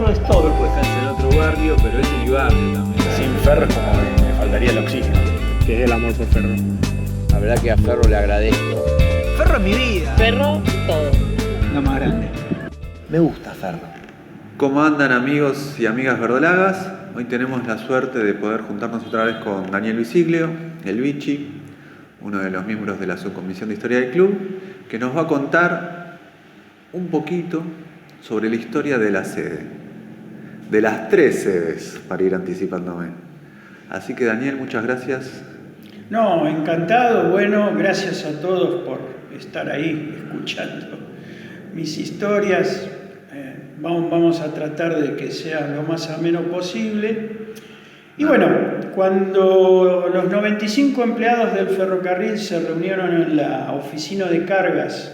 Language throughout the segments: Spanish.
todo es todo. Pues estás en otro barrio, pero es el barrio también. Sin Ferro es como me faltaría el oxígeno, que es el amor por Ferro. La verdad que a Ferro le agradezco. Ferro es mi vida. Ferro, todo. La más grande. Me gusta Ferro. ¿Cómo andan amigos y amigas verdolagas? Hoy tenemos la suerte de poder juntarnos otra vez con Daniel Visiglio, el Vichy, uno de los miembros de la subcomisión de historia del club, que nos va a contar un poquito sobre la historia de la sede, de las 3 sedes, para ir anticipándome. Así que Daniel, muchas gracias. No, encantado, bueno, gracias a todos por estar ahí escuchando mis historias. Vamos a tratar de que sea lo más ameno posible. Y bueno, cuando los 95 empleados del ferrocarril se reunieron en la oficina de cargas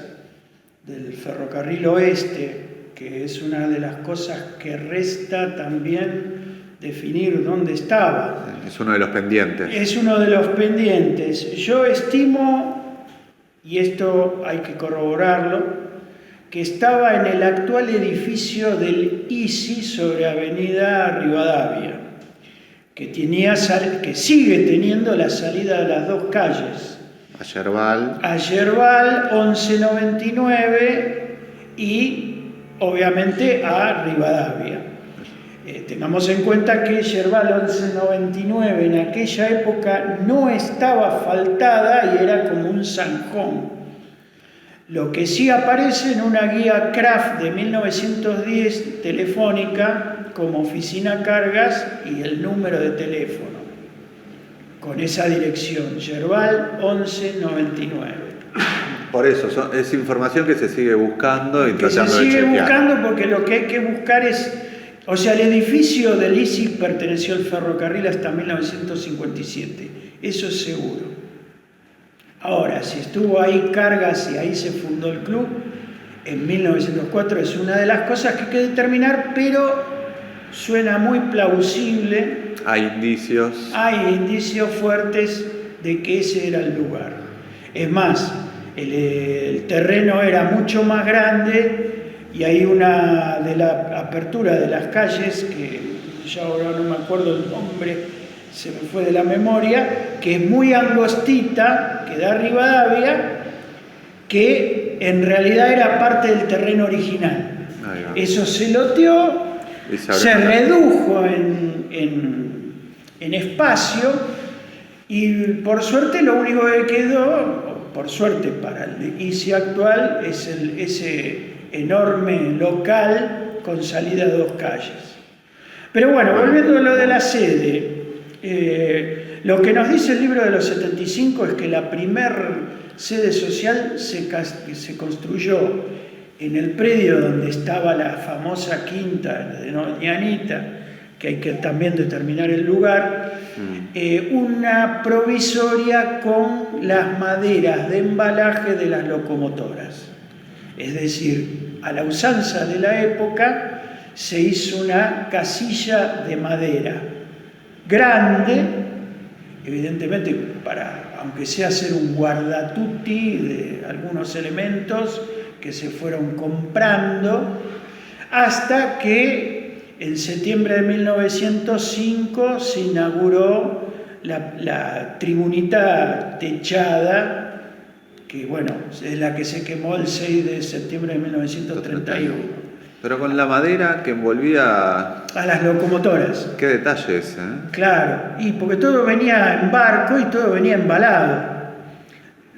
del Ferrocarril Oeste, que es una de las cosas que resta también definir dónde estaba. Es uno de los pendientes. Es uno de los pendientes. Yo estimo, y esto hay que corroborarlo, que estaba en el actual edificio del ICI sobre Avenida Rivadavia, que sigue teniendo la salida de las dos calles. A Yerbal 1199 y obviamente a Rivadavia. Tengamos en cuenta que Yerbal 1199 en aquella época no estaba asfaltada y era como un zanjón. Lo que sí aparece en una guía Kraft de 1910 telefónica como oficina cargas y el número de teléfono con esa dirección, Yerbal 1199. Por eso, es información que se sigue buscando y tratando de chequear. Se sigue buscando porque lo que hay que buscar es, o sea, el edificio del ICI perteneció al ferrocarril hasta 1957, eso es seguro. Ahora, si estuvo ahí cargas y ahí se fundó el club, en 1904 es una de las cosas que hay que determinar, pero suena muy plausible. Hay indicios fuertes de que ese era el lugar. Es más, el terreno era mucho más grande y hay una de la apertura de las calles, que ya ahora no me acuerdo el nombre, se me fue de la memoria, que es muy angostita, que da a Rivadavia, que en realidad era parte del terreno original. Eso se loteó, se redujo en espacio y por suerte lo único que quedó, por suerte para el ICI actual, es ese enorme local con salida a dos calles. Pero bueno, volviendo a lo de la sede, lo que nos dice el libro de los 75 es que la primer sede social se construyó en el predio donde estaba la famosa quinta de Doña Anita, que hay que también determinar el lugar, una provisoria con las maderas de embalaje de las locomotoras. Es decir, a la usanza de la época se hizo una casilla de madera grande, evidentemente para, aunque sea hacer un guardatutti de algunos elementos que se fueron comprando, hasta que en septiembre de 1905 se inauguró la tribunita techada, que bueno, es la que se quemó el 6 de septiembre de 1931. Pero con la madera que envolvía a las locomotoras. Qué detalles, ¿eh? Claro, y porque todo venía en barco y todo venía embalado.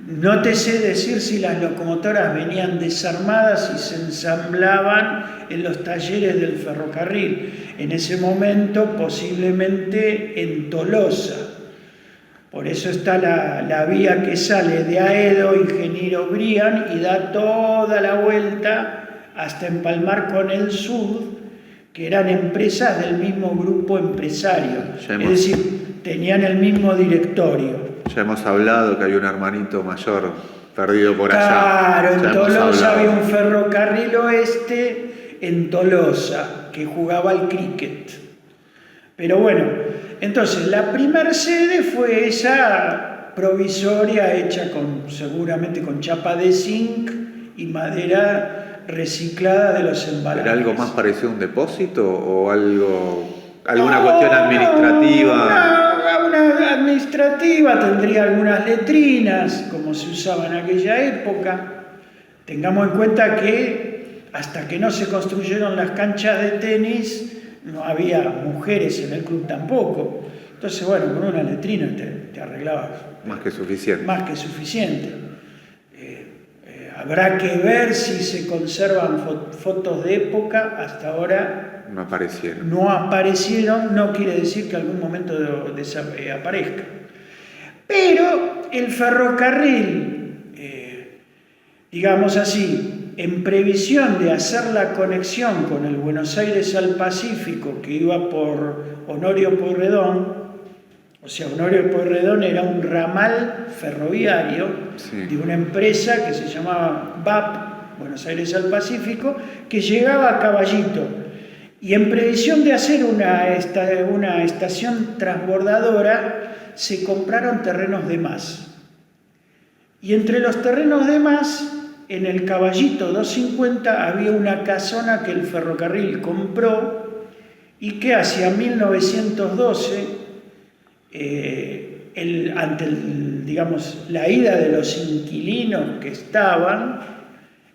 No te sé decir si las locomotoras venían desarmadas y se ensamblaban en los talleres del ferrocarril. En ese momento, posiblemente en Tolosa. Por eso está la vía que sale de Aedo, Ingeniero Brian, y da toda la vuelta hasta empalmar con el Sud, que eran empresas del mismo grupo empresario. Es decir, tenían el mismo directorio. Ya hemos hablado que hay un hermanito mayor perdido por allá. Claro, en Tolosa había un ferrocarril oeste en Tolosa que jugaba al cricket. Pero bueno, entonces la primera sede fue esa provisoria hecha seguramente con chapa de zinc y madera reciclada de los embalajes. ¿Era algo más parecido a un depósito o alguna cuestión administrativa? Una administrativa, tendría algunas letrinas, como se usaba en aquella época. Tengamos en cuenta que hasta que no se construyeron las canchas de tenis, no había mujeres en el club tampoco. Entonces, bueno, con una letrina te arreglabas. Más que suficiente. Más que suficiente. Habrá que ver si se conservan fotos de época. Hasta ahora no aparecieron. No aparecieron, no quiere decir que algún momento aparezca. Pero el ferrocarril, digamos así, en previsión de hacer la conexión con el Buenos Aires al Pacífico, que iba por Honorio Pueyrredón, o sea, Honorio Pueyrredón era un ramal ferroviario de una empresa que se llamaba BAP, Buenos Aires al Pacífico, que llegaba a Caballito. Y en previsión de hacer una estación transbordadora, se compraron terrenos de más. Y entre los terrenos de más, en el Caballito 250 había una casona que el ferrocarril compró y que hacia 1912, ante la ida de los inquilinos que estaban,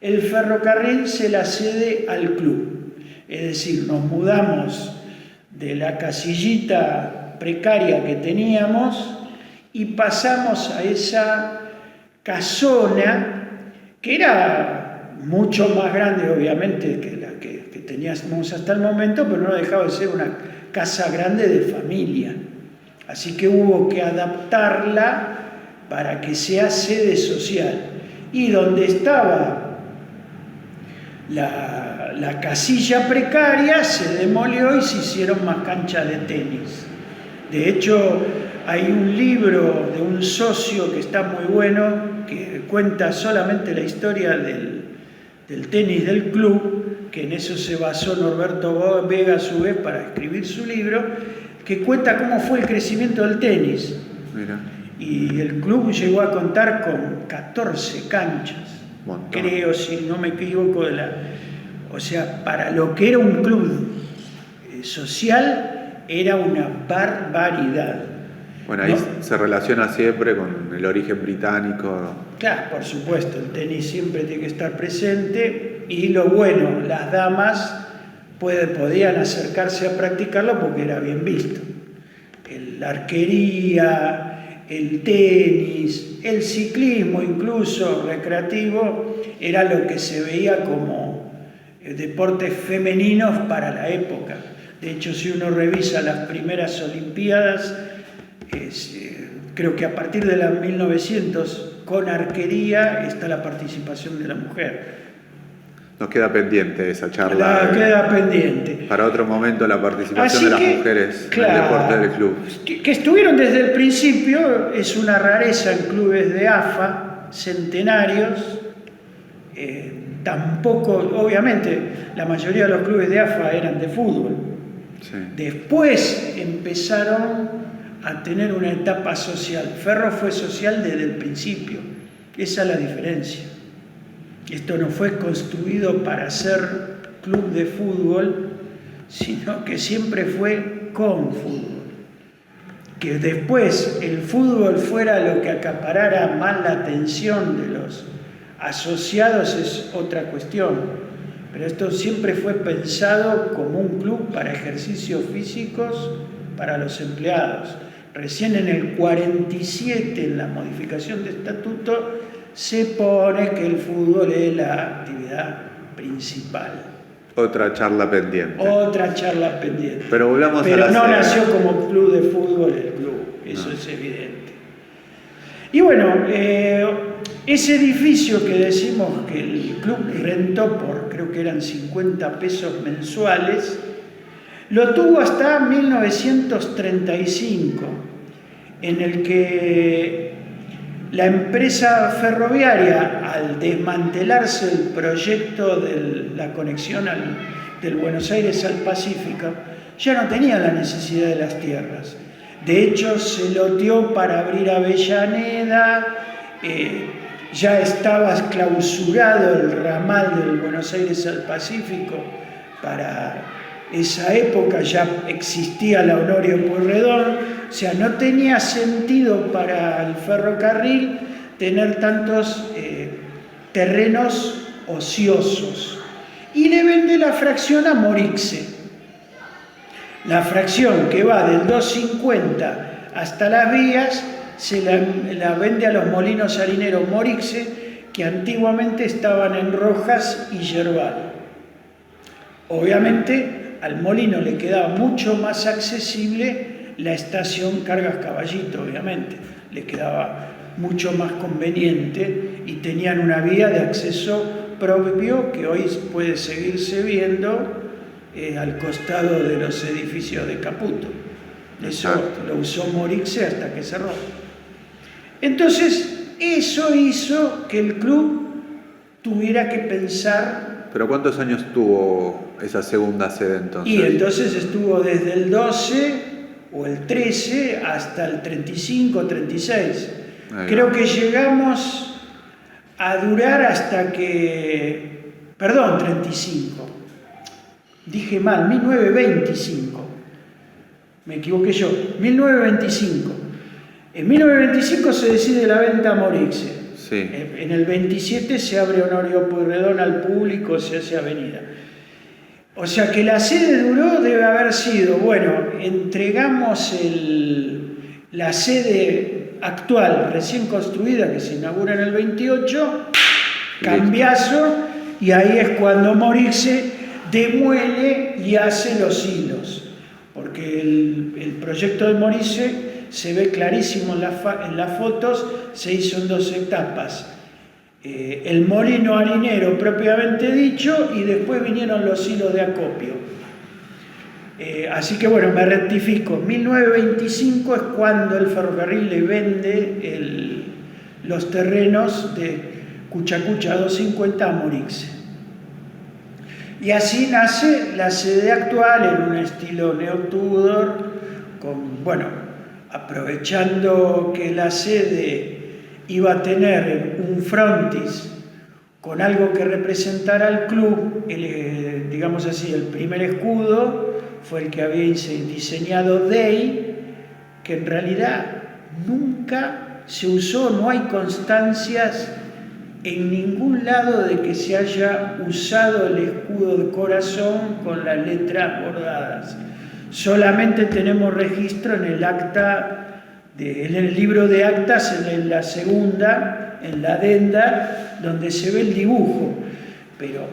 el ferrocarril se la cede al club. Es decir, nos mudamos de la casillita precaria que teníamos y pasamos a esa casona que era mucho más grande, obviamente, que la que teníamos hasta el momento, pero no dejaba de ser una casa grande de familia. Así que hubo que adaptarla para que sea sede social. Y donde estaba la casilla precaria se demolió y se hicieron más canchas de tenis. De hecho, hay un libro de un socio que está muy bueno, que cuenta solamente la historia del tenis del club, que en eso se basó Norberto Vega a su vez para escribir su libro, que cuenta cómo fue el crecimiento del tenis. Mira. Y el club llegó a contar con 14 canchas, creo, si no me equivoco, o sea, para lo que era un club social, era una barbaridad. Bueno, ahí ¿no? Se relaciona siempre con el origen británico. Claro, por supuesto, el tenis siempre tiene que estar presente y lo bueno, las damas podían acercarse a practicarlo porque era bien visto. La arquería, el tenis, el ciclismo incluso recreativo, era lo que se veía como deportes femeninos para la época. De hecho, si uno revisa las primeras Olimpiadas, creo que a partir de las 1900, con arquería está la participación de la mujer. Nos queda pendiente esa charla. Queda pendiente. Para otro momento la participación de las mujeres en el deporte del club. Que estuvieron desde el principio, es una rareza en clubes de AFA, centenarios. Tampoco, obviamente, la mayoría de los clubes de AFA eran de fútbol. Sí. Después empezaron a tener una etapa social. Ferro fue social desde el principio. Esa es la diferencia. Esto no fue construido para ser club de fútbol, sino que siempre fue con fútbol. Que después el fútbol fuera lo que acaparara más la atención de los asociados es otra cuestión. Pero esto siempre fue pensado como un club para ejercicios físicos para los empleados. Recién en el 47, en la modificación de estatuto, se pone que el fútbol es la actividad principal. Otra charla pendiente. Pero volvamos Pero a la no sede. nació como club de fútbol el club, eso es evidente. Y bueno, ese edificio que decimos que el club rentó por, creo que eran 50 pesos mensuales, lo tuvo hasta 1935, en el que la empresa ferroviaria, al desmantelarse el proyecto de la conexión del Buenos Aires al Pacífico, ya no tenía la necesidad de las tierras. De hecho, se loteó para abrir Avellaneda, ya estaba clausurado el ramal del Buenos Aires al Pacífico. Para esa época ya existía la Honorio Pueyrredón, o sea, no tenía sentido para el ferrocarril tener tantos terrenos ociosos. Y le vende la fracción a Morixe. La fracción que va del 250 hasta Las Vías se la vende a los molinos harineros Morixe, que antiguamente estaban en Rojas y Yerbal. Obviamente al molino le quedaba mucho más accesible la estación Cargas Caballito, obviamente, le quedaba mucho más conveniente y tenían una vía de acceso propio que hoy puede seguirse viendo al costado de los edificios de Caputo. Eso lo usó Morixe hasta que cerró. Entonces, eso hizo que el club tuviera que pensar. ¿Pero cuántos años tuvo esa segunda sede entonces? Y entonces estuvo desde el 12 o el 13 hasta el 35, 36. Creo que llegamos a durar hasta que... Perdón, 35. Dije mal, 1925. Me equivoqué yo. 1925. En 1925 se decide la venta a Morixe. Sí. En el 27 se abre Honorio Pueyrredón al público, se hace avenida. O sea que la sede duró, debe haber sido, bueno, entregamos la sede actual, recién construida, que se inaugura en el 28, cambiazo, y ahí es cuando Morixe demuele y hace los hilos. Porque el proyecto de Morixe se ve clarísimo en las fotos, se hizo en 2 etapas. El molino harinero propiamente dicho y después vinieron los hilos de acopio. Así que bueno, me rectifico, 1925 es cuando el ferrocarril le vende los terrenos de Cuchacucha 250 a Morixe. Y así nace la sede actual en un estilo neo-Tudor, aprovechando que la sede iba a tener un frontis con algo que representara al club, digamos así, el primer escudo fue el que había diseñado Day, que en realidad nunca se usó, no hay constancias en ningún lado de que se haya usado el escudo de corazón con las letras bordadas. Solamente tenemos registro en el acta, en el libro de actas, en la segunda, en la adenda, donde se ve el dibujo, pero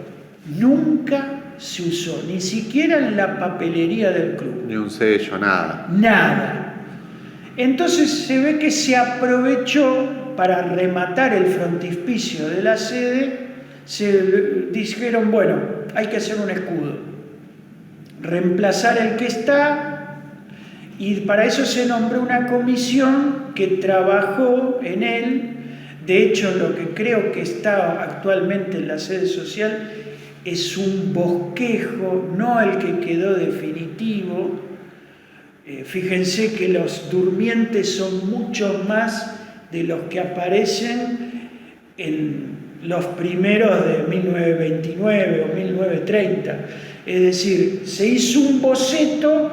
nunca se usó, ni siquiera en la papelería del club. Ni un sello, nada. Nada. Entonces se ve que se aprovechó para rematar el frontispicio de la sede, se dijeron, bueno, hay que hacer un escudo, reemplazar el que está, y para eso se nombró una comisión que trabajó en él. De hecho, lo que creo que está actualmente en la sede social es un bosquejo, no el que quedó definitivo. Fíjense que los durmientes son muchos más de los que aparecen en los primeros de 1929 o 1930. Es decir, se hizo un boceto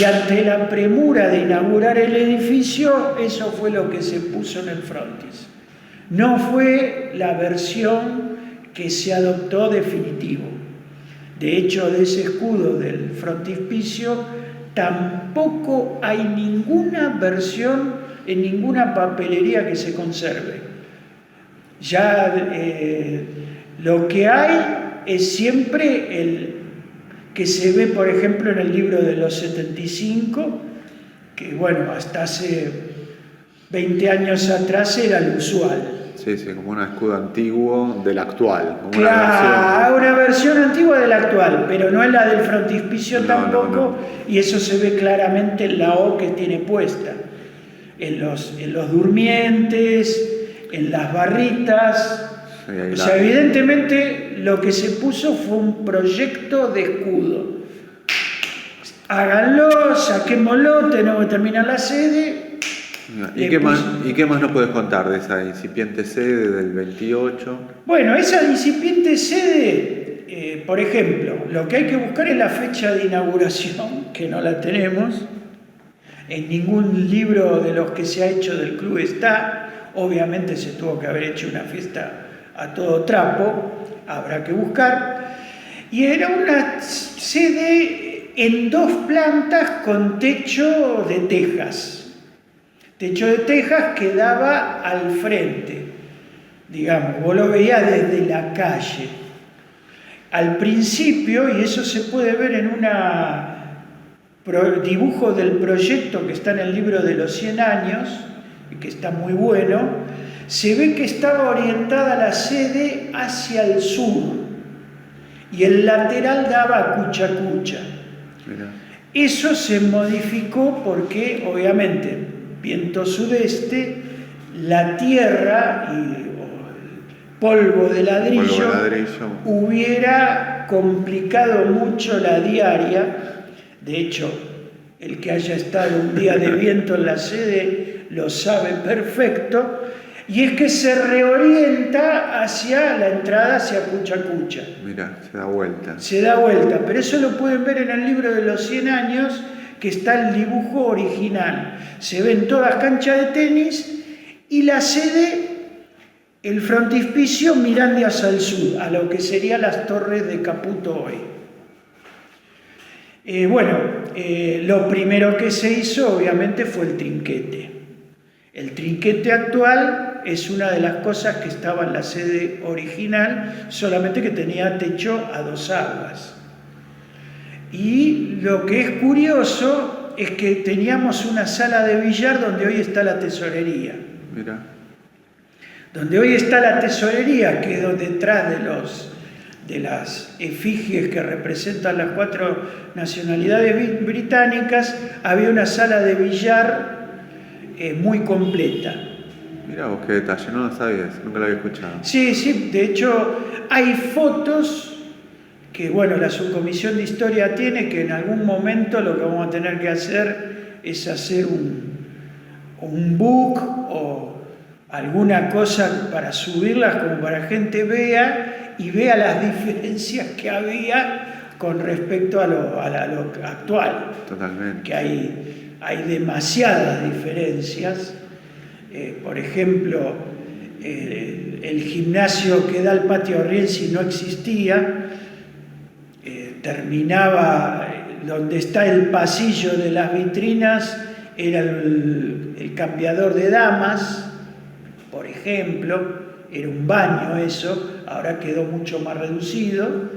y ante la premura de inaugurar el edificio, eso fue lo que se puso en el frontis. No fue la versión que se adoptó definitivo. De hecho, de ese escudo del frontispicio tampoco hay ninguna versión en ninguna papelería que se conserve. Ya lo que hay es siempre el que se ve, por ejemplo, en el libro de los 75, que bueno, hasta hace 20 años atrás era el usual. Sí, como un escudo antiguo del actual. Como claro, una versión antigua del actual, pero no es la del frontispicio tampoco, y eso se ve claramente en la O que tiene puesta. En los durmientes, en las barritas. Sí, o sea, evidentemente lo que se puso fue un proyecto de escudo. Háganlo, saquémoslo, tenemos que terminar la sede ¿Y qué más nos puedes contar de esa incipiente sede del 28? Bueno, esa incipiente sede, por ejemplo, lo que hay que buscar es la fecha de inauguración, que no la tenemos. En ningún libro de los que se ha hecho del club está. Obviamente se tuvo que haber hecho una fiesta a todo trapo, habrá que buscar. Y era una sede en 2 plantas con techo de tejas. Techo de tejas que daba al frente, digamos, vos lo veías desde la calle. Al principio, y eso se puede ver en un dibujo del proyecto que está en el libro de los 100 años, y que está muy bueno, se ve que estaba orientada la sede hacia el sur, y el lateral daba a Cuchacucha. Eso se modificó porque, obviamente, viento sudeste, la tierra y el polvo de ladrillo hubiera complicado mucho la diaria. De hecho, el que haya estado un día de viento en la sede lo sabe perfecto, y es que se reorienta hacia la entrada hacia Cuchacucha. Mirá, se da vuelta. Se da vuelta, pero eso lo pueden ver en el libro de los 100 años, que está el dibujo original. Se ven todas canchas de tenis y la sede, el frontispicio mirando hacia el sur, a lo que serían las torres de Caputo hoy. Lo primero que se hizo obviamente fue el trinquete. El trinquete actual es una de las cosas que estaba en la sede original, solamente que tenía techo a 2 aguas. Y lo que es curioso es que teníamos una sala de billar donde hoy está la tesorería. Mirá. Donde hoy está la tesorería, que es detrás de las efigies que representan las 4 nacionalidades británicas, había una sala de billar muy completa. Mirá vos, qué detalle, no lo sabías, nunca lo había escuchado. Sí, de hecho hay fotos que, la subcomisión de historia tiene, que en algún momento lo que vamos a tener que hacer es hacer un book o alguna cosa para subirlas, como para que gente vea y vea las diferencias que había con respecto a lo actual. Totalmente. Que hay demasiadas diferencias. Por ejemplo, el gimnasio que da al patio Rienzi no existía. Terminaba donde está el pasillo de las vitrinas, era el cambiador de damas, por ejemplo, era un baño eso, ahora quedó mucho más reducido.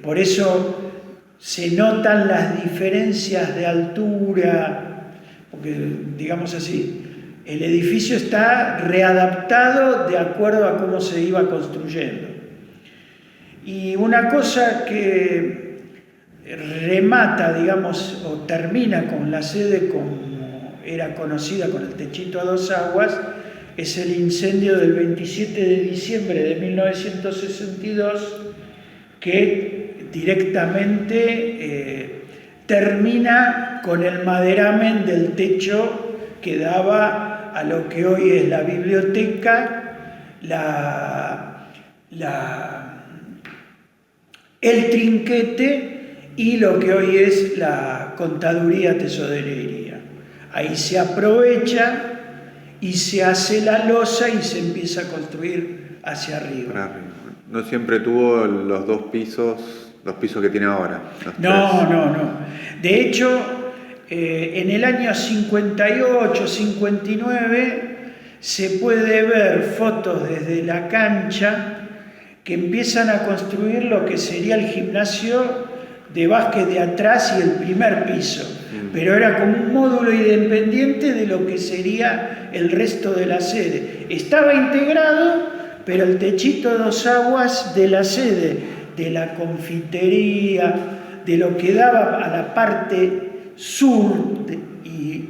Por eso se notan las diferencias de altura, porque, digamos así, el edificio está readaptado de acuerdo a cómo se iba construyendo. Y una cosa que remata, digamos, o termina con la sede como era conocida, con el techito a 2 aguas, es el incendio del 27 de diciembre de 1962, que directamente termina con el maderamen del techo que daba a lo que hoy es la biblioteca, el trinquete y lo que hoy es la contaduría tesorería. Ahí se aprovecha y se hace la losa y se empieza a construir hacia arriba. No siempre tuvo los 2 pisos que tiene ahora. No. De hecho, en el año 58, 59, se puede ver fotos desde la cancha que empiezan a construir lo que sería el gimnasio de básquet de atrás y el primer piso. Pero era como un módulo independiente de lo que sería el resto de la sede. Estaba integrado, pero el techito a 2 aguas de la sede, de la confitería, de lo que daba a la parte sur y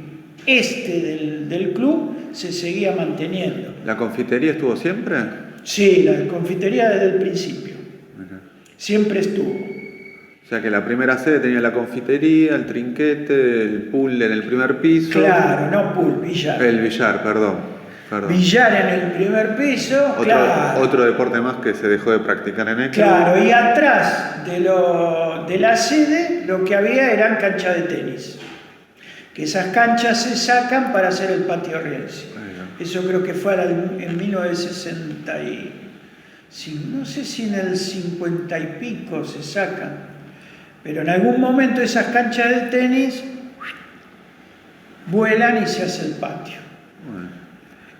este del club, se seguía manteniendo. ¿La confitería estuvo siempre? Sí, la confitería desde el principio. Mirá. Siempre estuvo. O sea que la primera sede tenía la confitería, el trinquete, el pool en el primer piso. Claro, no pool, billar. El billar, perdón. Billar en el primer piso, claro. Otro deporte más que se dejó de practicar en el club. Claro, y atrás de la sede lo que había eran canchas de tenis. Que esas canchas se sacan para hacer el patio riense. Eso creo que fue en 1960 no sé si en el 50 y pico se sacan, pero en algún momento esas canchas de tenis vuelan y se hace el patio.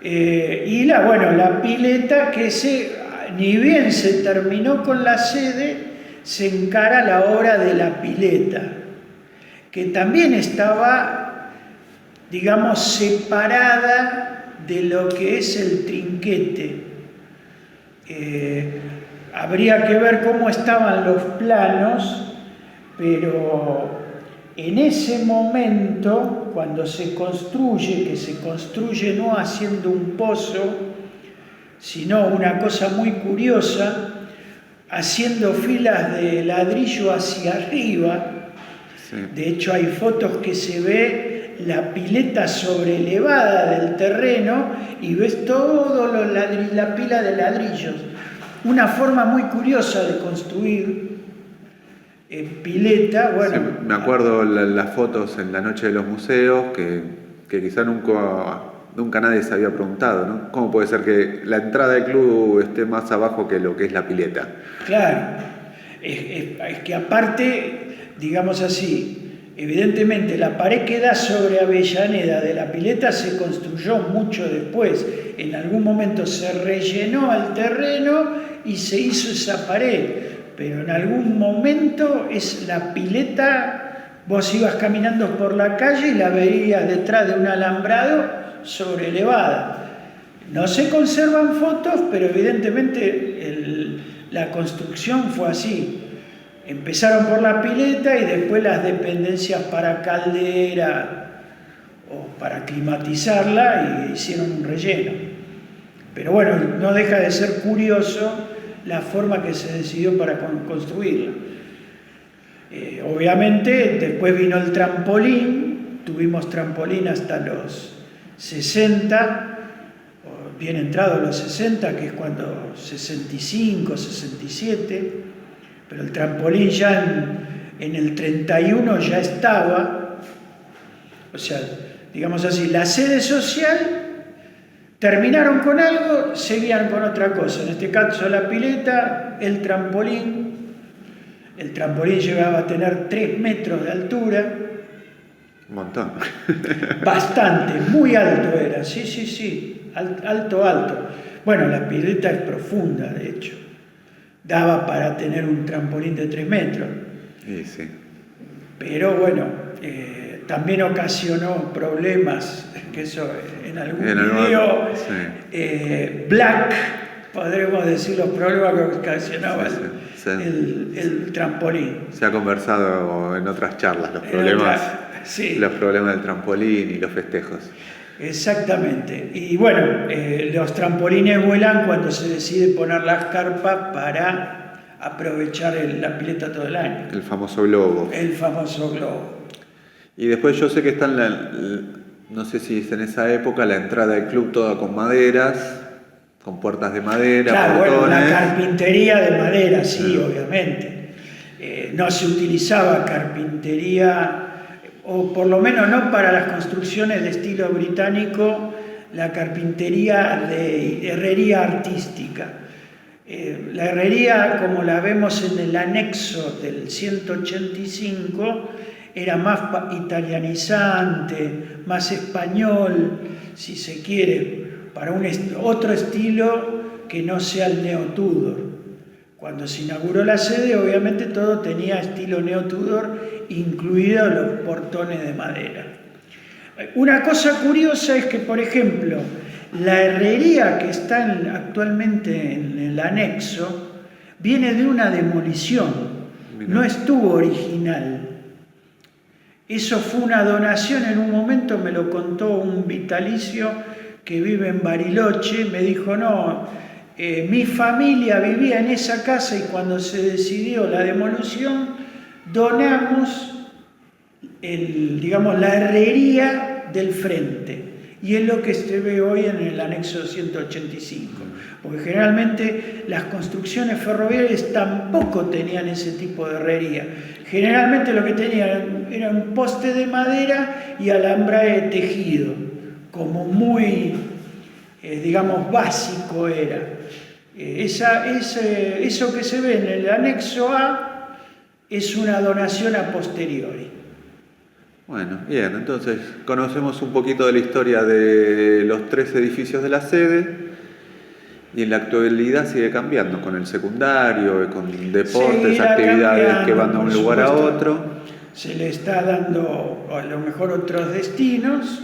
Y la pileta que ni bien se terminó con la sede, se encara la obra de la pileta, que también estaba, digamos, separada de lo que es el trinquete. Habría que ver cómo estaban los planos, pero en ese momento, cuando se construye, que se construye no haciendo un pozo, sino una cosa muy curiosa, haciendo filas de ladrillo hacia arriba. Sí. De hecho, hay fotos que se ve la pileta sobrelevada del terreno y ves todo la pila de ladrillos. Una forma muy curiosa de construir pileta. Bueno, sí, me acuerdo las fotos en la noche de los museos que quizá nunca nadie se había preguntado, ¿no? ¿Cómo puede ser que la entrada del club esté más abajo que lo que es la pileta? Claro, es que aparte, digamos así, evidentemente la pared que da sobre Avellaneda de la pileta se construyó mucho después. En algún momento se rellenó el terreno y se hizo esa pared, pero en algún momento es la pileta, vos ibas caminando por la calle y la veías detrás de un alambrado sobrelevada. No se conservan fotos, pero evidentemente la construcción fue así. Empezaron por la pileta y después las dependencias para caldera o para climatizarla y hicieron un relleno. Pero bueno, no deja de ser curioso la forma que se decidió para construirla. Obviamente después vino el trampolín, tuvimos trampolín hasta los 60, bien entrados los 60, que es cuando 65, 67, pero el trampolín ya en el 31 ya estaba, o sea, digamos así, la sede social, terminaron con algo, seguían con otra cosa, en este caso la pileta, el trampolín llegaba a tener 3 metros de altura. Un montón. Bastante, muy alto era, sí, alto. Bueno, la pileta es profunda, de hecho. Daba para tener un trampolín de 3 metros. Sí. Pero bueno, también ocasionó problemas, que eso en algún video, sí. Black, podremos decir los problemas que ocasionaba el trampolín. Se ha conversado en otras charlas los problemas del trampolín y los festejos. Exactamente. Y bueno, los trampolines vuelan cuando se decide poner las carpas para aprovechar la pileta todo el año. El famoso globo. Y después yo sé que está no sé si es en esa época, la entrada del club toda con maderas, con puertas de madera, claro, portones. Bueno, la carpintería de madera, sí, obviamente. No se utilizaba carpintería, o por lo menos no para las construcciones de estilo británico, la carpintería de herrería artística. La herrería, como la vemos en el anexo del 185, era más italianizante, más español, si se quiere, para otro estilo que no sea el neo-Tudor. Cuando se inauguró la sede, obviamente todo tenía estilo neo-Tudor, incluidos los portones de madera. Una cosa curiosa es que, por ejemplo, la herrería que está actualmente en el anexo viene de una demolición, no estuvo original. Eso fue una donación, en un momento me lo contó un vitalicio que vive en Bariloche, me dijo, no, mi familia vivía en esa casa y cuando se decidió la demolición, donamos digamos, la herrería del frente. Y es lo que se ve hoy en el anexo 185. Porque generalmente las construcciones ferroviarias tampoco tenían ese tipo de herrería. Generalmente lo que tenían era un poste de madera y alambraje tejido, como muy, digamos, básico era. Eso que se ve en el anexo A es una donación a posteriori. Bueno, bien, entonces conocemos un poquito de la historia de los 3 edificios de la sede y en la actualidad sigue cambiando con el secundario, con deportes, Seguirá actividades que van de un por lugar a supuesto. otro. Se le está dando a lo mejor otros destinos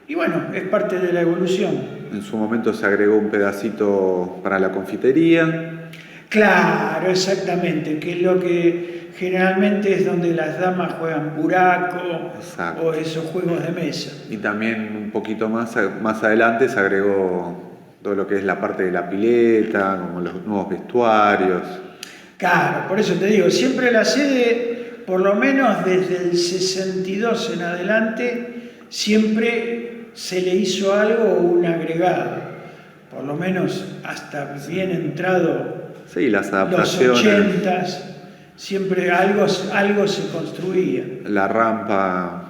y bueno, es parte de la evolución. En su momento se agregó un pedacito para la confitería. Claro, exactamente, que es lo que generalmente es donde las damas juegan buraco. Exacto. O esos juegos de mesa. Y también un poquito más adelante se agregó todo lo que es la parte de la pileta, como los nuevos vestuarios. Claro, por eso te digo, siempre la sede, por lo menos desde el 62 en adelante, siempre se le hizo algo o un agregado. Por lo menos hasta bien entrado Sí, las los adaptaciones. 80s, siempre algo se construía. La rampa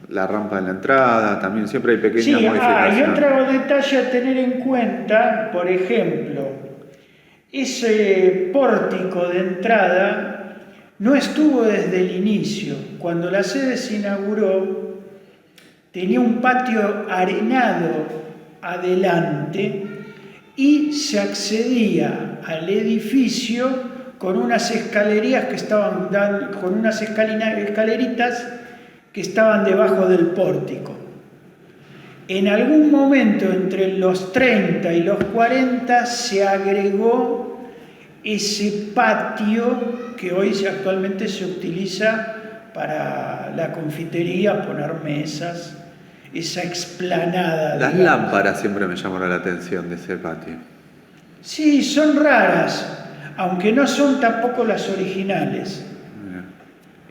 en la entrada, también siempre hay pequeñas Sí, modificaciones. y otro detalle a tener en cuenta, por ejemplo, ese pórtico de entrada no estuvo desde el inicio. Cuando la sede se inauguró, tenía un patio arenado adelante y se accedía al edificio con unas escalerías que estaban con unas escaleritas que estaban debajo del pórtico. En algún momento entre los 30 y los 40 se agregó ese patio que hoy actualmente se utiliza para la confitería, poner mesas, esa explanada. Las digamos. lámparas siempre me llamaron la atención de ese patio. Sí, son raras, aunque no son tampoco las originales.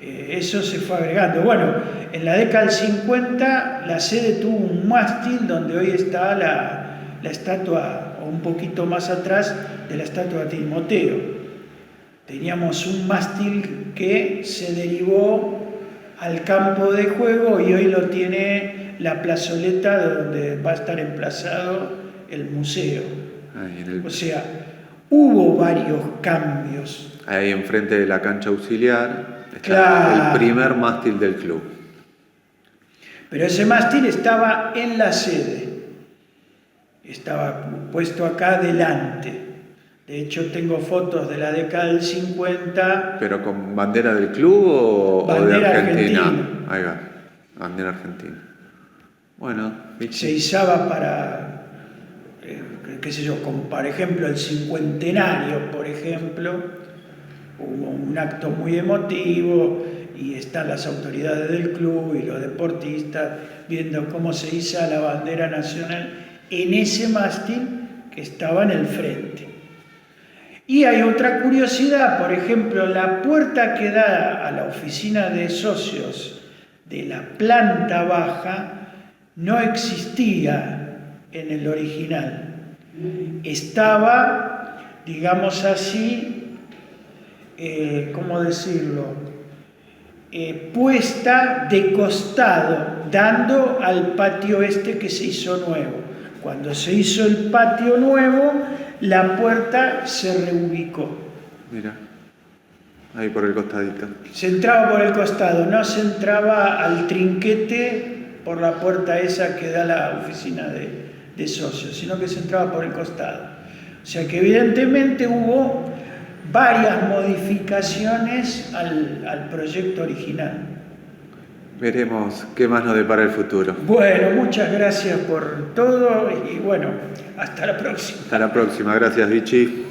Eso se fue agregando. Bueno, en la década del 50 la sede tuvo un mástil donde hoy está la estatua, o un poquito más atrás de la estatua de Timoteo. Teníamos un mástil que se derivó al campo de juego y hoy lo tiene la plazoleta donde va a estar emplazado el museo. O sea, hubo varios cambios. Ahí enfrente de la cancha auxiliar está Claro. el primer mástil del club. Pero ese mástil estaba en la sede. Estaba puesto acá delante. De hecho, tengo fotos de la década del 50. ¿Pero con bandera del club o de Bandera Argentina? argentina. Ahí va, bandera argentina. Bueno, Se izaba para, qué sé yo, como por ejemplo el cincuentenario, por ejemplo. Hubo un acto muy emotivo y están las autoridades del club y los deportistas viendo cómo se iza la bandera nacional en ese mástil que estaba en el frente. Y hay otra curiosidad, por ejemplo, la puerta que da a la oficina de socios de la planta baja no existía en el original. Estaba, digamos así, ¿cómo decirlo? Puesta de costado, dando al patio este que se hizo nuevo. Cuando se hizo el patio nuevo, la puerta se reubicó. Mira, ahí por el costadito. Se entraba por el costado, no se entraba al trinquete por la puerta esa que da a la oficina de socios, sino que se entraba por el costado. O sea que evidentemente hubo varias modificaciones al proyecto original. Veremos qué más nos depara el futuro. Bueno, muchas gracias por todo y bueno, hasta la próxima. Hasta la próxima, gracias Vichy.